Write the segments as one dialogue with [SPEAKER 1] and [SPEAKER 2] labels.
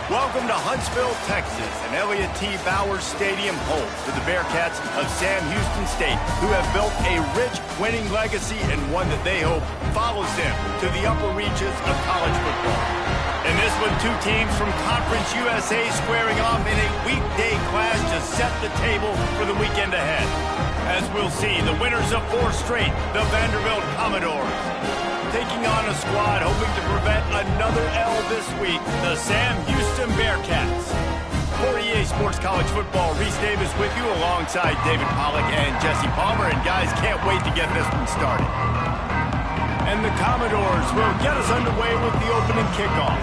[SPEAKER 1] Welcome to Huntsville, Texas, and Elliott T. Bowers Stadium home to the Bearcats of Sam Houston State, who have built a rich winning legacy and one that they hope follows them to the upper reaches of college football. In this one, two teams from Conference USA squaring off in a weekday clash to set the table for the weekend ahead. As we'll see, the winners of 4 straight, the Vanderbilt Commodores, taking on a squad hoping to prevent another L this week, the Sam Houston Bearcats. For EA Sports College Football, Reese Davis with you alongside David Pollack and Jesse Palmer. And guys, can't wait to get this one started. And the Commodores will get us underway with the opening kickoff.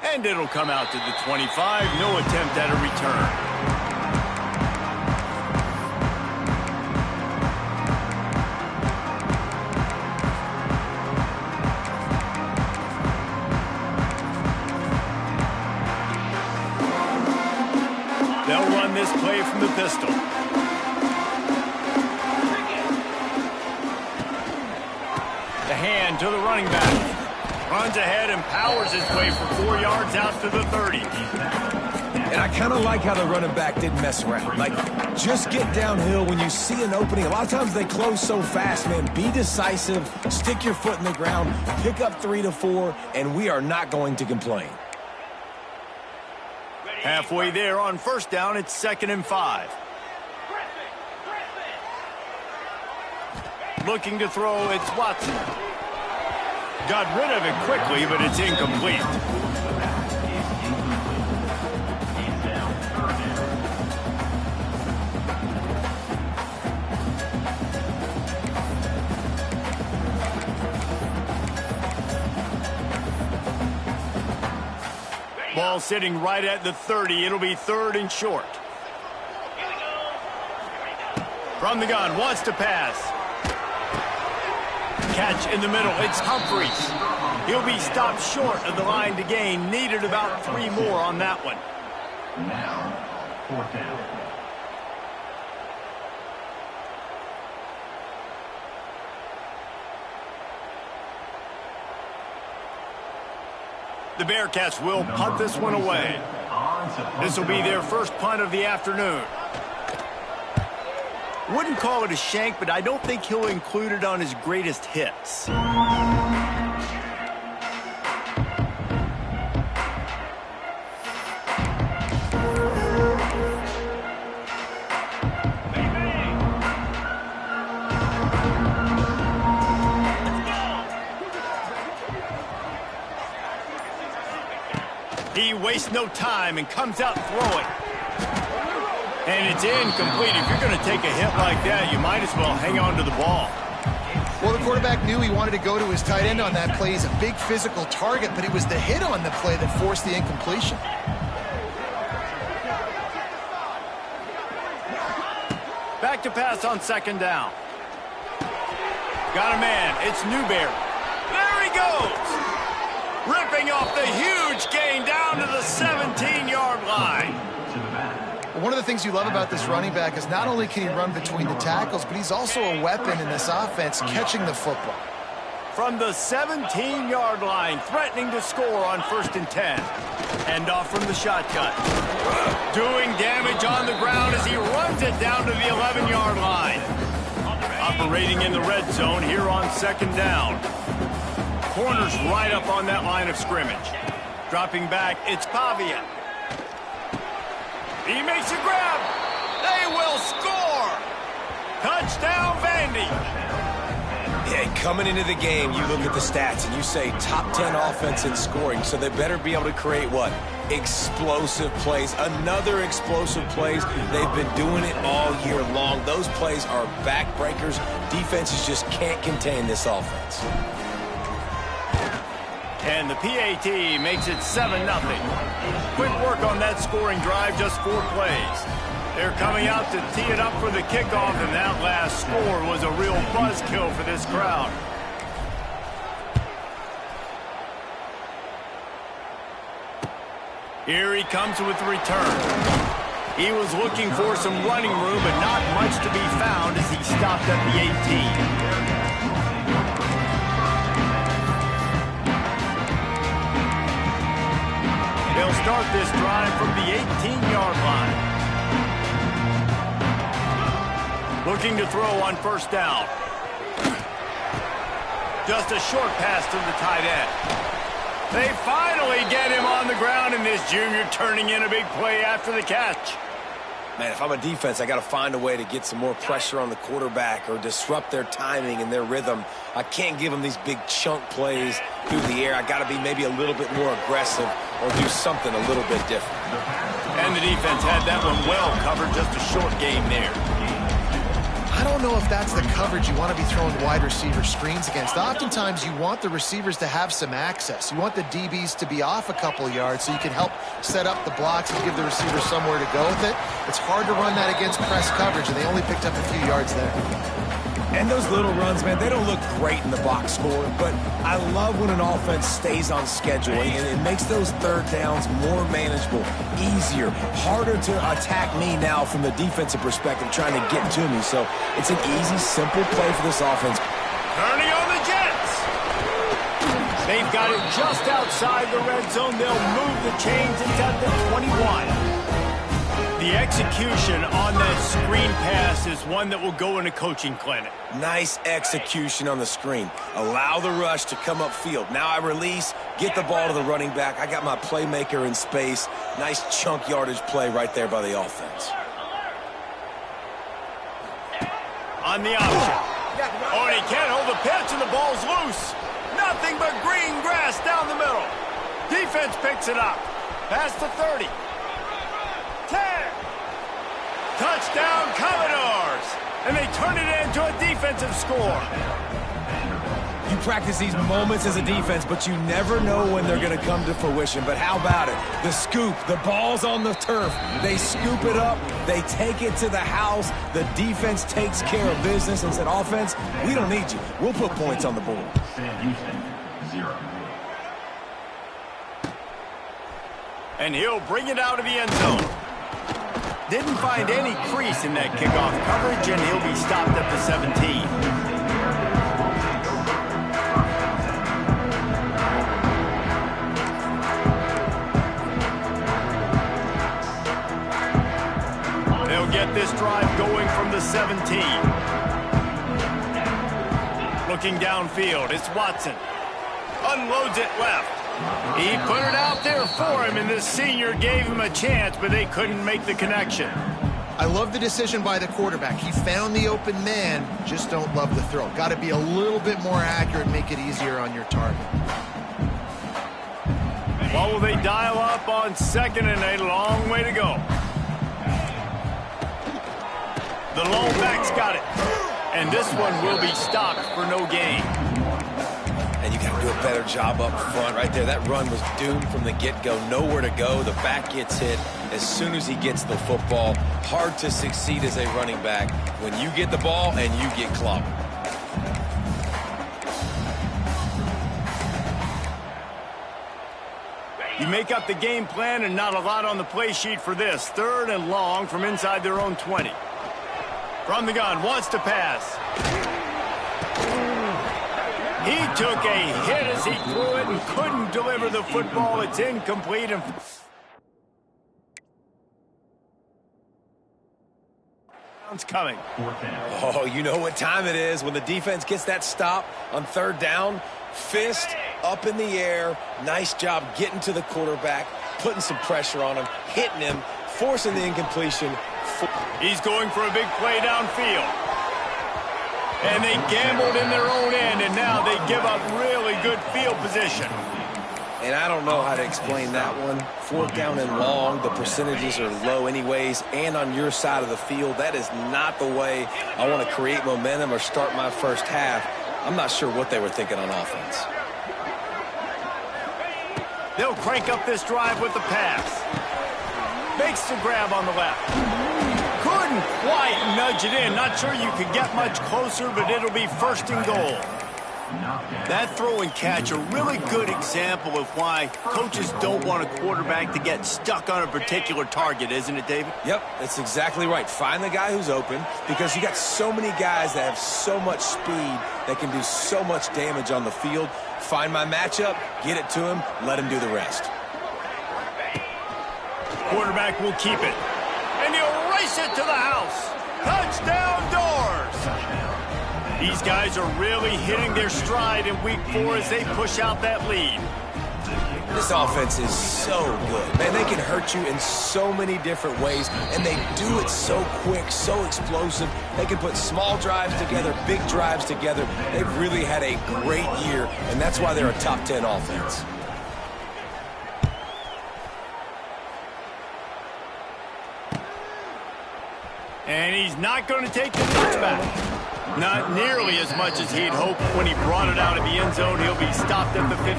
[SPEAKER 1] And it'll come out to the 25. No attempt at a return. They'll run this play from the pistol. The hand to the running back. Runs ahead and powers his way for 4 yards out to the 30.
[SPEAKER 2] And I kind of like how the running back didn't mess around. Like, just get downhill when you see an opening. A lot of times they close so fast, man. Be decisive, stick your foot in the ground, pick up 3 to 4, and we are not going to complain.
[SPEAKER 1] Halfway there on first down, it's 2nd and 5. Looking to throw, it's Watson. Got rid of it quickly, but it's incomplete. Ball sitting right at the 30. It'll be 3rd and short. From the gun, wants to pass. Catch in the middle, it's Humphreys. He'll be stopped short of the line to gain. Needed about 3 more on that one.
[SPEAKER 3] Now, 4th down.
[SPEAKER 1] The Bearcats will punt this one away. This will be their first punt of the afternoon. Wouldn't call it a shank, but I don't think he'll include it on his greatest hits. He wastes no time and comes out throwing. And it's incomplete. If you're going to take a hit like that, you might as well hang on to the ball.
[SPEAKER 4] Well, the quarterback knew he wanted to go to his tight end on that play. He's a big physical target, but it was the hit on the play that forced the incompletion.
[SPEAKER 1] Back to pass on 2nd down. Got a man. It's Newberry. There he goes. Ripping off the huge gain down to the 17-yard line.
[SPEAKER 4] One of the things you love about this running back is not only can he run between the tackles, but he's also a weapon in this offense, catching the football.
[SPEAKER 1] From the 17-yard line, threatening to score on 1st and 10. End off from the shotgun. Doing damage on the ground as he runs it down to the 11-yard line. Operating in the red zone here on 2nd down. Corners right up on that line of scrimmage. Dropping back, it's Pavia. He makes a grab. They will score. Touchdown, Vandy.
[SPEAKER 2] Yeah, coming into the game, you look at the stats and you say top 10 offense in scoring, so they better be able to create what? Explosive plays. Another explosive plays. They've been doing it all year long. Those plays are backbreakers. Defenses just can't contain this offense.
[SPEAKER 1] And the PAT makes it 7-0. Quick work on that scoring drive, just 4 plays. They're coming out to tee it up for the kickoff, and that last score was a real buzzkill for this crowd. Here he comes with the return. He was looking for some running room, but not much to be found as he stopped at the 18. They'll start this drive from the 18-yard line. Looking to throw on first down. Just a short pass to the tight end. They finally get him on the ground, and this junior turning in a big play after the catch.
[SPEAKER 2] Man, if I'm a defense, I got to find a way to get some more pressure on the quarterback or disrupt their timing and their rhythm. I can't give them these big chunk plays through the air. I got to be maybe a little bit more aggressive or do something a little bit different.
[SPEAKER 1] And the defense had that one well covered, just a short game there.
[SPEAKER 4] I don't know if that's the coverage you want to be throwing wide receiver screens against. Oftentimes, you want the receivers to have some access. You want the DBs to be off a couple yards so you can help set up the blocks and give the receiver somewhere to go with it. It's hard to run that against press coverage, and they only picked up a few yards there.
[SPEAKER 2] And those little runs, man, they don't look great in the box score, but I love when an offense stays on schedule, and it makes those third downs more manageable, easier, harder to attack me now from the defensive perspective trying to get to me. So it's an easy, simple play for this offense.
[SPEAKER 1] Turning on the Jets. They've got it just outside the red zone. They'll move the chains inside the 21. The execution on that screen pass is one that will go in a coaching clinic.
[SPEAKER 2] Nice execution on the screen. Allow the rush to come upfield. Now I release, get the ball to the running back. I got my playmaker in space. Nice chunk yardage play right there by the offense.
[SPEAKER 1] On the option. Oh, and he can't hold the pitch, and the ball's loose. Nothing but green grass down the middle. Defense picks it up. Past the 30. 10. Touchdown, Commodores. And they turn it into a defensive score.
[SPEAKER 2] You practice these moments as a defense, but you never know when they're going to come to fruition. But how about it? The scoop, the ball's on the turf. They scoop it up. They take it to the house. The defense takes care of business and said, offense, we don't need you. We'll put points on the board.
[SPEAKER 3] Sam Houston, 0.
[SPEAKER 1] And he'll bring it out of the end zone. Didn't find any crease in that kickoff coverage, and he'll be stopped at the 17. They'll get this drive going from the 17. Looking downfield, it's Watson. Unloads it left. He put it out there for him, and the senior gave him a chance, but they couldn't make the connection.
[SPEAKER 4] I love the decision by the quarterback. He found the open man, just don't love the throw. Got to be a little bit more accurate, make it easier on your target.
[SPEAKER 1] What will they dial up on second and a long way to go? The lone back's got it, and this one will be stopped for no gain.
[SPEAKER 2] And you got to do a better job up front right there. That run was doomed from the get-go. Nowhere to go. The back gets hit as soon as he gets the football. Hard to succeed as a running back when you get the ball and you get clobbered.
[SPEAKER 1] You make up the game plan and not a lot on the play sheet for this. Third and long from inside their own 20. From the gun, wants to pass. He took a hit as he threw it and couldn't deliver the football. It's incomplete. And it's coming.
[SPEAKER 2] Oh, you know what time it is when the defense gets that stop on third down. Fist up in the air. Nice job getting to the quarterback, putting some pressure on him, hitting him, forcing the incompletion.
[SPEAKER 1] He's going for a big play downfield. And they gambled in their own end, and now they give up really good field position.
[SPEAKER 2] And I don't know how to explain that one. Fourth down and long, the percentages are low anyways, and on your side of the field, that is not the way I want to create momentum or start my first half. I'm not sure what they were thinking on offense.
[SPEAKER 1] They'll crank up this drive with the pass. Makes the grab on the left. Couldn't quite nudge it in. Not sure you could get much closer, but it'll be first and goal. That throw and catch, a really good example of why coaches don't want a quarterback to get stuck on a particular target, isn't it, David?
[SPEAKER 2] Yep, that's exactly right. Find the guy who's open, because you got so many guys that have so much speed that can do so much damage on the field. Find my matchup, get it to him, let him do the rest.
[SPEAKER 1] Quarterback will keep it, and he'll race it to the house. Touchdown Doors! These guys are really hitting their stride in week 4 as they push out that lead.
[SPEAKER 2] This offense is so good. Man, they can hurt you in so many different ways, and they do it so quick, so explosive. They can put small drives together, big drives together. They've really had a great year, and that's why they're a top 10 offense.
[SPEAKER 1] And he's not going to take the touchback. Not nearly as much as he'd hoped when he brought it out of the end zone. He'll be stopped at the 15.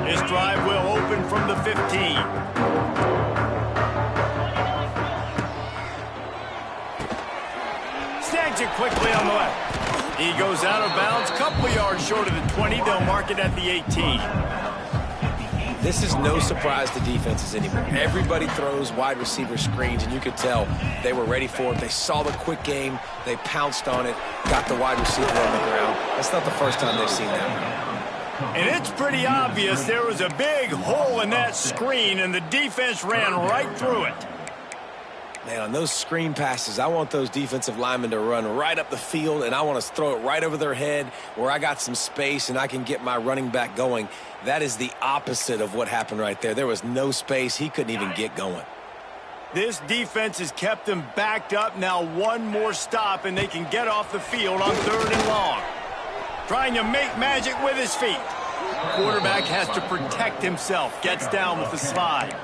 [SPEAKER 1] This drive will open from the 15. Snags it quickly on the left. He goes out of bounds, couple of yards short of the 20. They'll mark it at the 18.
[SPEAKER 2] This is no surprise to defenses anymore. Everybody throws wide receiver screens, and you could tell they were ready for it. They saw the quick game. They pounced on it, got the wide receiver on the ground. That's not the first time they've seen that.
[SPEAKER 1] And it's pretty obvious there was a big hole in that screen, and the defense ran right through it.
[SPEAKER 2] Man, on those screen passes, I want those defensive linemen to run right up the field, and I want to throw it right over their head where I got some space and I can get my running back going. That is the opposite of what happened right there. There was no space. He couldn't even get going.
[SPEAKER 1] This defense has kept them backed up. Now one more stop, and they can get off the field on 3rd and long. Trying to make magic with his feet. Quarterback has to protect himself. Gets down with the slide.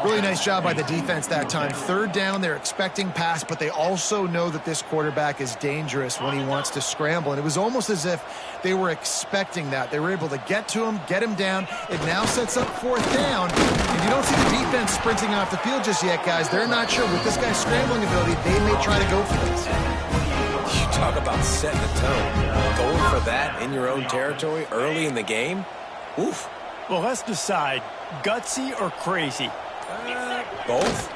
[SPEAKER 4] Really nice job by the defense that time. 3rd down, they're expecting pass, but they also know that this quarterback is dangerous when he wants to scramble. And it was almost as if they were expecting that. They were able to get to him, get him down. It now sets up 4th down. And you don't see the defense sprinting off the field just yet, guys. They're not sure. With this guy's scrambling ability, they may try to go for this.
[SPEAKER 2] You talk about setting the tone. Going for that in your own territory early in the game? Oof.
[SPEAKER 1] Well, let's decide, gutsy or crazy.
[SPEAKER 2] Both.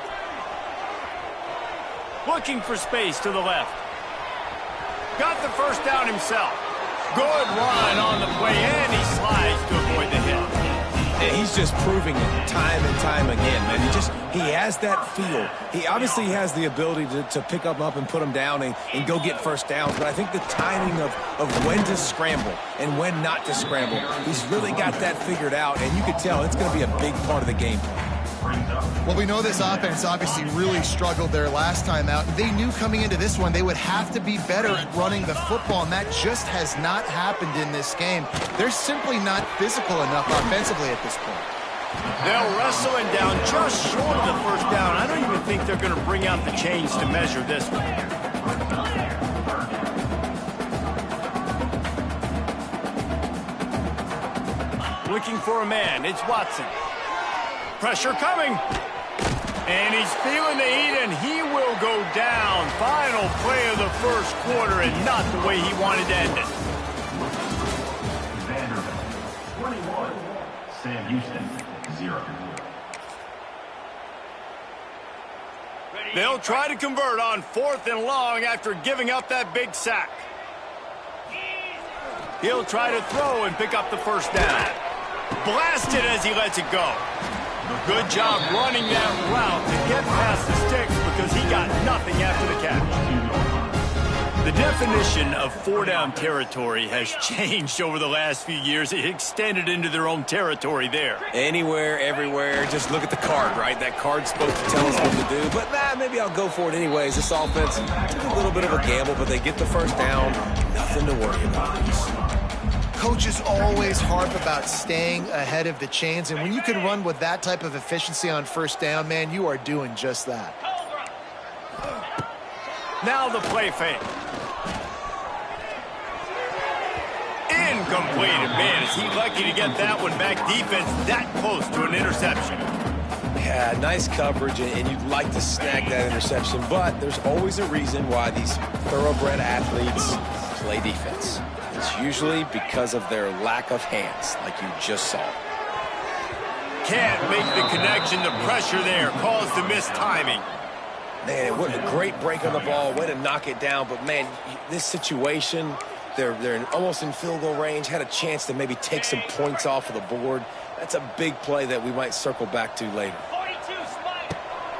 [SPEAKER 1] Looking for space to the left. Got the first down himself. Good run on the play, and he slides to avoid the hit.
[SPEAKER 2] And he's just proving it time and time again, man. He has that feel. He obviously has the ability to pick them up and put them down and go get first downs, but I think the timing of when to scramble and when not to scramble, he's really got that figured out, and you can tell it's going to be a big part of the game plan.
[SPEAKER 4] Well, we know this offense obviously really struggled their last time out. They knew coming into this one they would have to be better at running the football, and that just has not happened in this game. They're simply not physical enough offensively at this point.
[SPEAKER 1] They'll wrestle it down just short of the first down. I don't even think they're going to bring out the chains to measure this one. Looking for a man. It's Watson. Pressure coming. And he's feeling the heat, and he will go down. Final play of the first quarter, and not the way he wanted to end it.
[SPEAKER 3] Vanderbilt, 21. Sam Houston, 0.
[SPEAKER 1] They'll try to convert on 4th and long after giving up that big sack. He'll try to throw and pick up the first down. Blasted as he lets it go. Good job running that route to get past the sticks because he got nothing after the catch. The definition of 4-down territory has changed over the last few years. It extended into their own territory there.
[SPEAKER 2] Anywhere, everywhere, just look at the card, right? That card's supposed to tell us what to do, but maybe I'll go for it anyways. This offense took a little bit of a gamble, but they get the first down. Nothing to worry about.
[SPEAKER 4] Coaches always harp about staying ahead of the chains, and when you can run with that type of efficiency on first down, man, you are doing just that.
[SPEAKER 1] Now the play fake. Incomplete. Man, is he lucky to get that one back. Defense that close to an interception.
[SPEAKER 2] Yeah, nice coverage, and you'd like to snag that interception, but there's always a reason why these thoroughbred athletes play defense. It's usually because of their lack of hands, like you just saw.
[SPEAKER 1] Can't make the connection. The pressure there caused the missed timing.
[SPEAKER 2] Man, what a great break on the ball. Way to knock it down. But, man, this situation, they're almost in field goal range, had a chance to maybe take some points off of the board. That's a big play that we might circle back to later.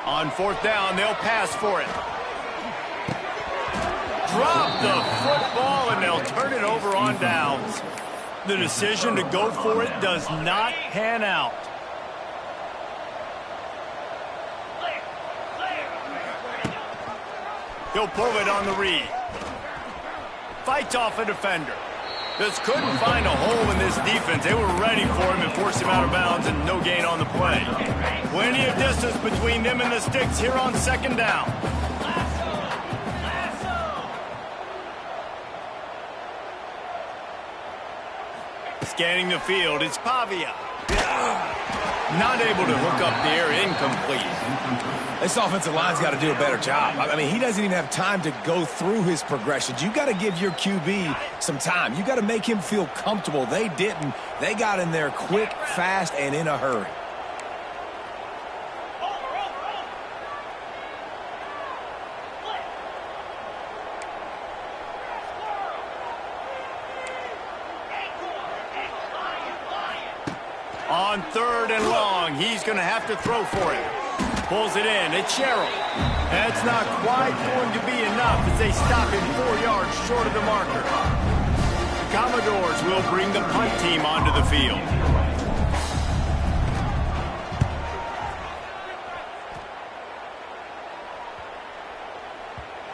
[SPEAKER 1] On fourth down, they'll pass for it. Drop the football, and they'll turn it over on downs. The decision to go for it does not pan out. He'll pull it on the read. Fights off a defender. Just couldn't find a hole in this defense. They were ready for him and forced him out of bounds, and no gain on the play. Plenty of distance between them and the sticks here on second down. Scanning the field, it's Pavia. Not able to hook up there, incomplete.
[SPEAKER 2] This offensive line's got to do a better job. I mean, he doesn't even have time to go through his progressions. You got to give your QB some time. You got to make him feel comfortable. They didn't. They got in there quick, fast, and in a hurry.
[SPEAKER 1] On third and long, he's going to have to throw for it. Pulls it in. It's Sherrill. That's not quite going to be enough as they stop him 4 yards short of the marker. The Commodores will bring the punt team onto the field.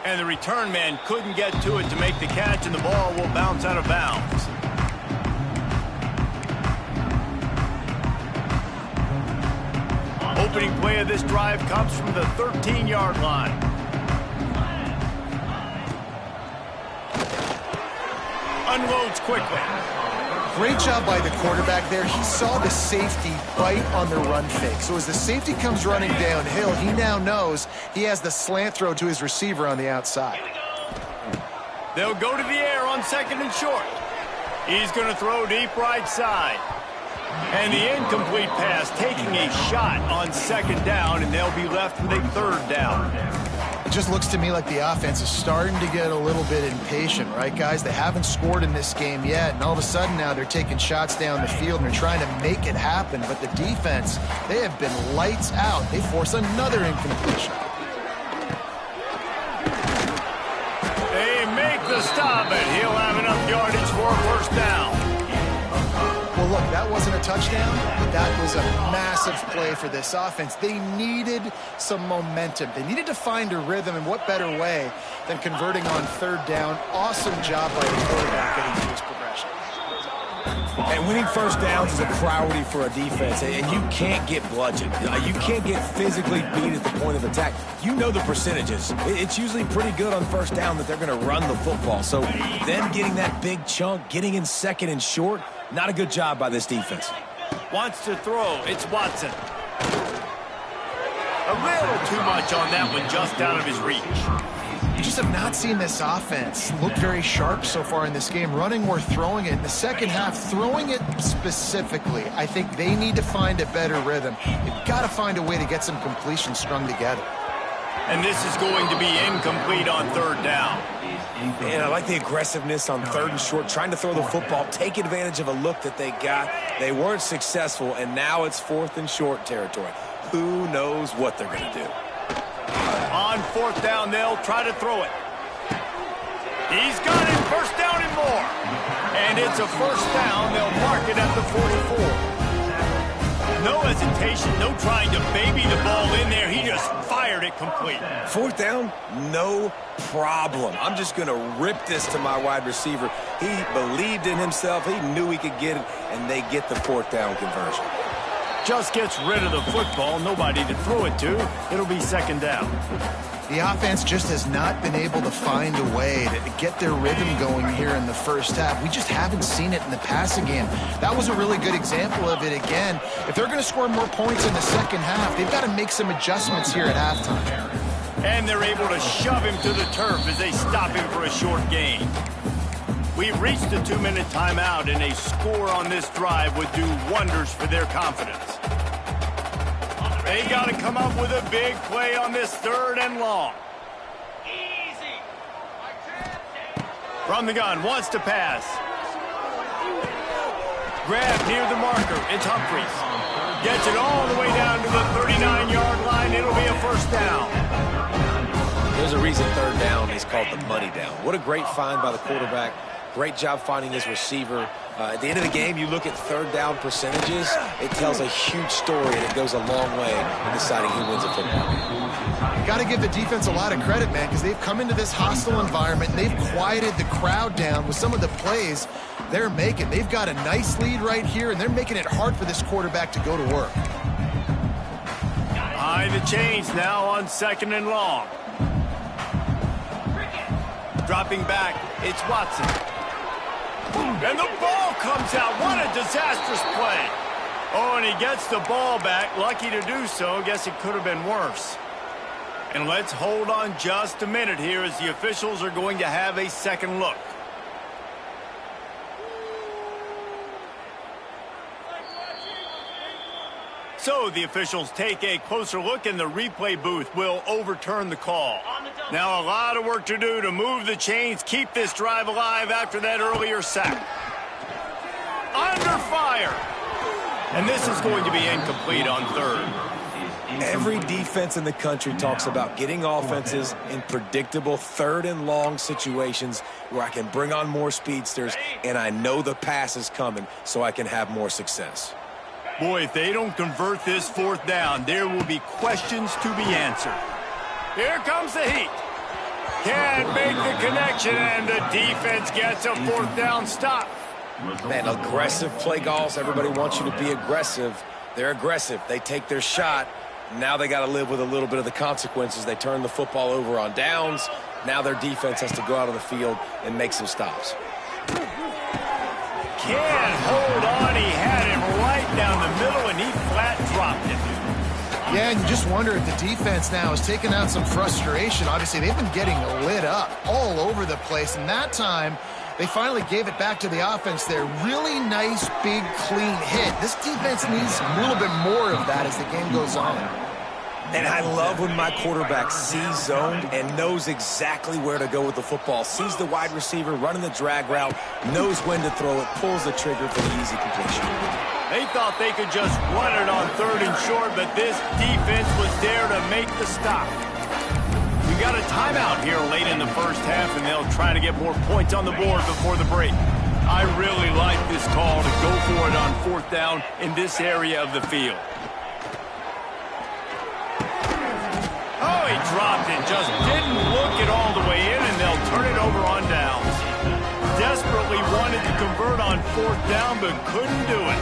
[SPEAKER 1] And the return man couldn't get to it to make the catch, and the ball will bounce out of bounds. Opening play of this drive comes from the 13-yard line. Unloads quickly.
[SPEAKER 4] Great job by the quarterback there. He saw the safety bite on the run fake. So as the safety comes running downhill, he now knows he has the slant throw to his receiver on the outside.
[SPEAKER 1] They'll go to the air on second and short. He's going to throw deep right side. And the incomplete pass taking a shot on second down, and they'll be left with a third down.
[SPEAKER 4] It just looks to me like the offense is starting to get a little bit impatient, right, guys? They haven't scored in this game yet, and all of a sudden now they're taking shots down the field and they're trying to make it happen. But the defense, they have been lights out. They force another incompletion.
[SPEAKER 1] They make the stop, and he'll have enough yardage for a first down.
[SPEAKER 4] Well, look, that wasn't a touchdown, but that was a massive play for this offense. They needed some momentum. They needed to find a rhythm, and what better way than converting on third down. Awesome job by the quarterback getting to his progression.
[SPEAKER 2] And winning first downs is a priority for a defense, and you can't get bludgeoned. You can't get physically beat at the point of attack. You know the percentages. It's usually pretty good on first down that they're going to run the football. So them getting that big chunk, getting in second and short, not a good job by this defense.
[SPEAKER 1] Wants to throw. It's Watson. A little too much on that one, just out of his reach.
[SPEAKER 4] You just have not seen this offense look very sharp so far in this game, running or throwing it. In the second half, throwing it specifically, I think they need to find a better rhythm. They've got to find a way to get some completions strung together.
[SPEAKER 1] And this is going to be incomplete on third down.
[SPEAKER 2] And I like the aggressiveness on third and short, trying to throw the football, take advantage of a look that they got. They weren't successful, and now it's fourth and short territory. Who knows what they're going to do?
[SPEAKER 1] On fourth down, they'll try to throw it. He's got it, first down and more. And it's a first down. They'll mark it at the 44. No hesitation, no trying to baby the ball in there. He just fired it complete.
[SPEAKER 2] Fourth down, no problem. I'm just going to rip this to my wide receiver. He believed in himself. He knew he could get it, and they get the fourth down conversion.
[SPEAKER 1] Just gets rid of the football. Nobody to throw it to. It'll be second down.
[SPEAKER 4] The offense just has not been able to find a way to get their rhythm going here in the first half. We just haven't seen it in the passing game. That was a really good example of it again. If they're going to score more points in the second half, they've got to make some adjustments here at halftime.
[SPEAKER 1] And they're able to shove him to the turf as they stop him for a short gain. We've reached the 2-minute timeout, and a score on this drive would do wonders for their confidence. They got to come up with a big play on this 3rd and long. Easy. From the gun, wants to pass. Grab near the marker. It's Humphries. Gets it all the way down to the 39-yard line. It'll be a first down.
[SPEAKER 2] There's a reason 3rd down is called the money down. What a great find by the quarterback. Great job finding his receiver. At the end of the game, you look at 3rd down percentages. It tells a huge story, and it goes a long way in deciding who wins a football game.
[SPEAKER 4] Got to give the defense a lot of credit, man, because they've come into this hostile environment, and they've quieted the crowd down with some of the plays they're making. They've got a nice lead right here, and they're making it hard for this quarterback to go to work.
[SPEAKER 1] High the chains now on 2nd and long. Dropping back, it's Watson. And the ball comes out. What a disastrous play. Oh, and he gets the ball back. Lucky to do so. Guess it could have been worse. And let's hold on just a minute here as the officials are going to have a second look. So the officials take a closer look, and the replay booth will overturn the call. Now a lot of work to do to move the chains, keep this drive alive after that earlier sack. Under fire. And this is going to be incomplete on 3rd.
[SPEAKER 2] Every defense in the country talks about getting offenses in predictable 3rd and long situations where I can bring on more speedsters and I know the pass is coming so I can have more success.
[SPEAKER 1] Boy, if they don't convert this 4th down, there will be questions to be answered. Here comes the heat. Can't make the connection, and the defense gets a 4th down stop.
[SPEAKER 2] Man, aggressive play calls. Everybody wants you to be aggressive. They're aggressive. They take their shot. Now they got to live with a little bit of the consequences. They turn the football over on downs. Now their defense has to go out on the field and make some stops.
[SPEAKER 1] Can't hold on. He had him right down the middle, and he flat dropped it.
[SPEAKER 4] Yeah, and you just wonder if the defense now is taking out some frustration. Obviously, they've been getting lit up all over the place, and that time they finally gave it back to the offense there. Really nice, big, clean hit. This defense needs a little bit more of that as the game goes on.
[SPEAKER 2] And I love when my quarterback sees zoned and knows exactly where to go with the football. Sees the wide receiver running the drag route, knows when to throw it, pulls the trigger for the easy completion.
[SPEAKER 1] They thought they could just run it on 3rd and short, but this defense was there to make the stop. We got a timeout here late in the first half, and they'll try to get more points on the board before the break. I really like this call to go for it on 4th down in this area of the field. Oh, he dropped it. Just didn't look it all the way in, and they'll turn it over on downs. Desperately wanted to convert on 4th down, but couldn't do it.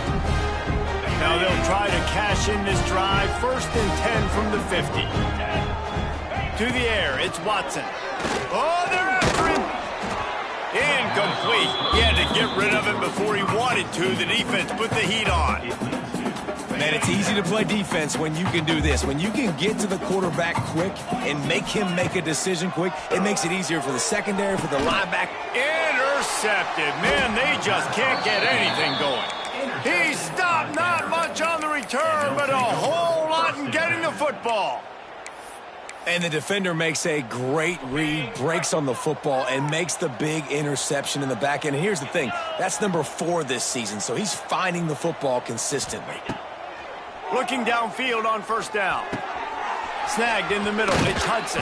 [SPEAKER 1] Now they'll try to cash in this drive. 1st and 10 from the 50. To the air, it's Watson. Oh, they're after him. Incomplete. He had to get rid of it before he wanted to. The defense put the heat on.
[SPEAKER 2] Man, it's easy to play defense when you can do this. When you can get to the quarterback quick and make him make a decision quick, it makes it easier for the secondary, for the linebacker.
[SPEAKER 1] Intercepted. Man, they just can't get anything going. He stopped, not much on the return, but a whole lot in getting the football.
[SPEAKER 2] And the defender makes a great read, breaks on the football, and makes the big interception in the back end. And here's the thing, that's number 4 this season, so he's finding the football consistently.
[SPEAKER 1] Looking downfield on 1st down. Snagged in the middle, it's Hudson.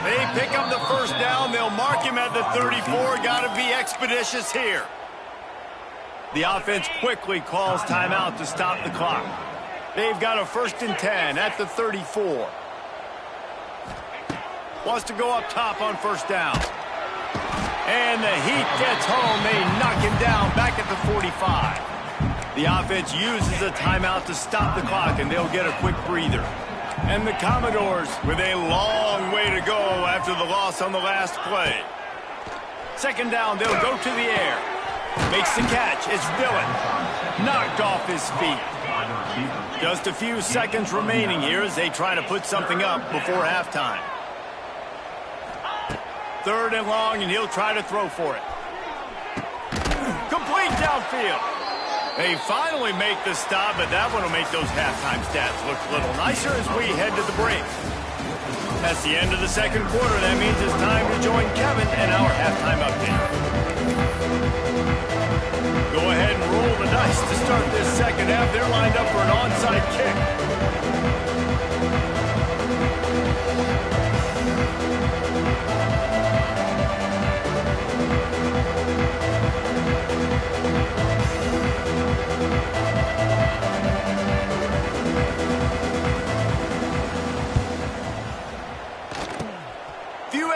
[SPEAKER 1] They pick up the 1st down, they'll mark him at the 34. Gotta be expeditious here. The offense quickly calls timeout to stop the clock. They've got a 1st and 10 at the 34. Wants to go up top on 1st down. And the heat gets home. They knock him down back at the 45. The offense uses a timeout to stop the clock, and they'll get a quick breather. And the Commodores with a long way to go after the loss on the last play. Second down, they'll go to the air. Makes the catch. It's Dillon. Knocked off his feet. Just a few seconds remaining here as they try to put something up before halftime. Third and long, and he'll try to throw for it. Complete downfield. They finally make the stop, but that one will make those halftime stats look a little nicer as we head to the break. That's the end of the second quarter. That means it's time to join Kevin and our halftime update. Go ahead and roll the dice to start this second half. They're lined up for an onside kick.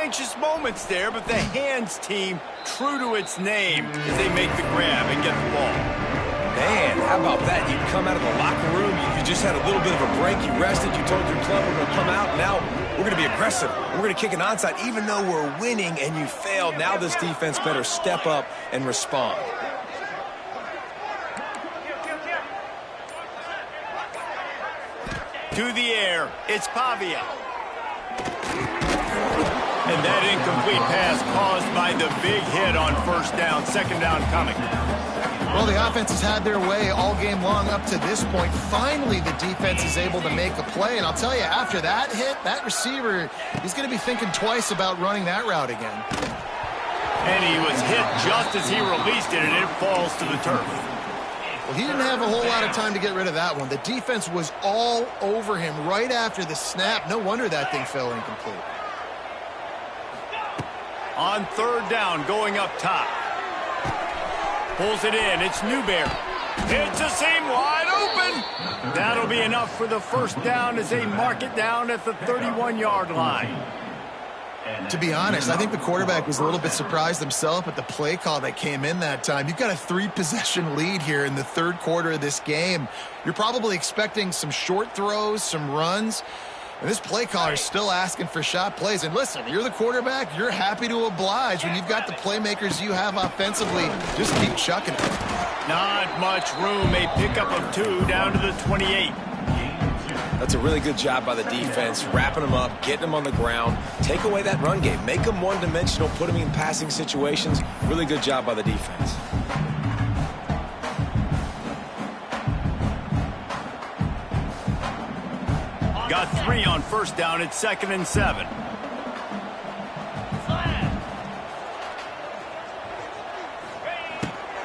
[SPEAKER 1] Anxious moments there, but the hands team true to its name as they make the grab and get the ball.
[SPEAKER 2] Man, how about that? You come out of the locker room, you just had a little bit of a break, you rested, you told your club we're going to come out, now we're going to be aggressive. We're going to kick an onside even though we're winning and you failed. Now this defense better step up and respond.
[SPEAKER 1] To the air, it's Pavia. And that incomplete pass caused by the big hit on first down. Second down coming.
[SPEAKER 4] Well, the offense has had their way all game long up to this point. Finally, the defense is able to make a play. And I'll tell you, after that hit, that receiver, he's going to be thinking twice about running that route again.
[SPEAKER 1] And he was hit just as he released it, and it falls to the turf.
[SPEAKER 4] Well, he didn't have a whole lot of time to get rid of that one. The defense was all over him right after the snap. No wonder that thing fell incomplete.
[SPEAKER 1] On third down, going up top. Pulls it in. It's Newberry. It's a seam wide open. That'll be enough for the first down as they mark it down at the 31-yard line.
[SPEAKER 4] To be honest, I think the quarterback was a little bit surprised himself at the play call that came in that time. You've got a 3-possession lead here in the third quarter of this game. You're probably expecting some short throws, some runs. And this play caller is still asking for shot plays. And listen, you're the quarterback. You're happy to oblige. When you've got the playmakers you have offensively, just keep chucking it.
[SPEAKER 1] Not much room. A pickup of 2 down to the 28.
[SPEAKER 2] That's a really good job by the defense, wrapping them up, getting them on the ground. Take away that run game. Make them one-dimensional, put them in passing situations. Really good job by the defense.
[SPEAKER 1] Got 3 on first down. It's 2nd and 7.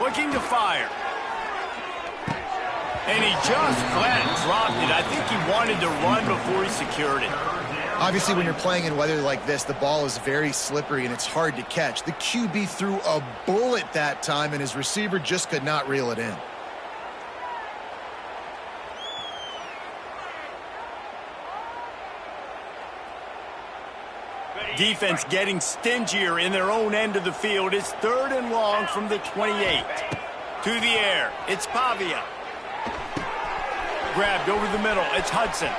[SPEAKER 1] Looking to fire. And he just flat dropped it. I think he wanted to run before he secured it.
[SPEAKER 4] Obviously, when you're playing in weather like this, the ball is very slippery and it's hard to catch. The QB threw a bullet that time, and his receiver just could not reel it in.
[SPEAKER 1] Defense getting stingier in their own end of the field. It's 3rd and long from the 28. To the air, it's Pavia. Grabbed over the middle, it's Hudson.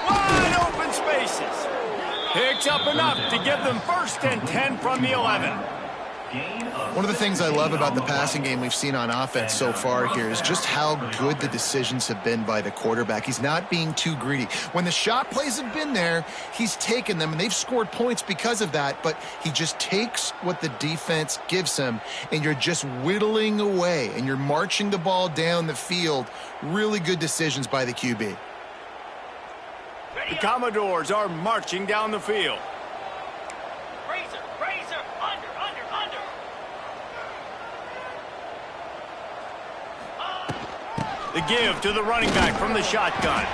[SPEAKER 1] Wide open spaces. Picks up enough to give them 1st and 10 from the 11.
[SPEAKER 4] One of the things I love about the passing game we've seen on offense so far here is just how good the decisions have been by the quarterback. He's not being too greedy. When the shot plays have been there, he's taken them, and they've scored points because of that, but he just takes what the defense gives him, and you're just whittling away, and you're marching the ball down the field. Really good decisions by the QB.
[SPEAKER 1] The Commodores are marching down the field. The give to the running back from the shotgun.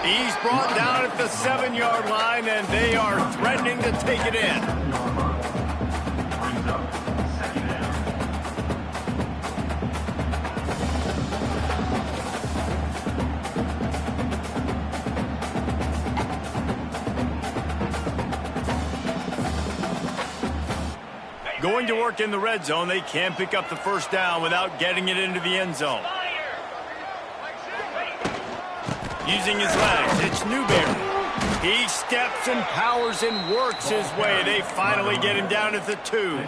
[SPEAKER 1] He's brought down at the 7-yard line, and they are threatening to take it in. Going to work in the red zone. They can't pick up the first down without getting it into the end zone. Using his legs, it's Newberry. He steps and powers and works his way. They finally get him down at the 2.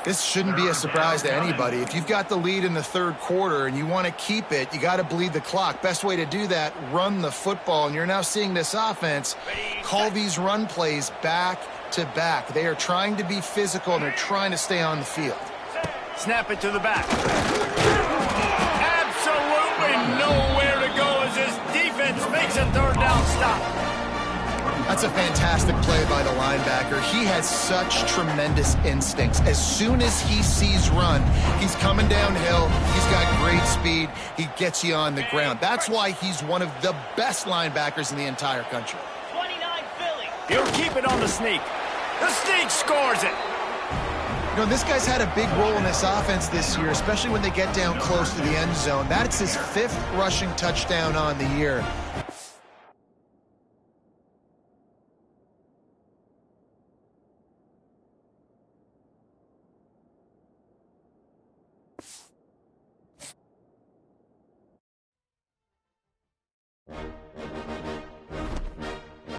[SPEAKER 4] This shouldn't be a surprise to anybody. If you've got the lead in the third quarter and you want to keep it, you got to bleed the clock. Best way to do that, run the football. And you're now seeing this offense call these run plays back to back. They are trying to be physical, and they're trying to stay on the field.
[SPEAKER 1] Snap it to the back. Absolutely nowhere to go as his defense makes a third down stop.
[SPEAKER 4] That's a fantastic play by the linebacker. He has such tremendous instincts. As soon as he sees run, he's coming downhill. He's got great speed. He gets you on the ground. That's why he's one of the best linebackers in the entire country.
[SPEAKER 1] 29 Philly. He'll keep it on the sneak. The sneak scores it.
[SPEAKER 4] You know, this guy's had a big role in this offense this year, especially when they get down close to the end zone. That's his 5th rushing touchdown on the year.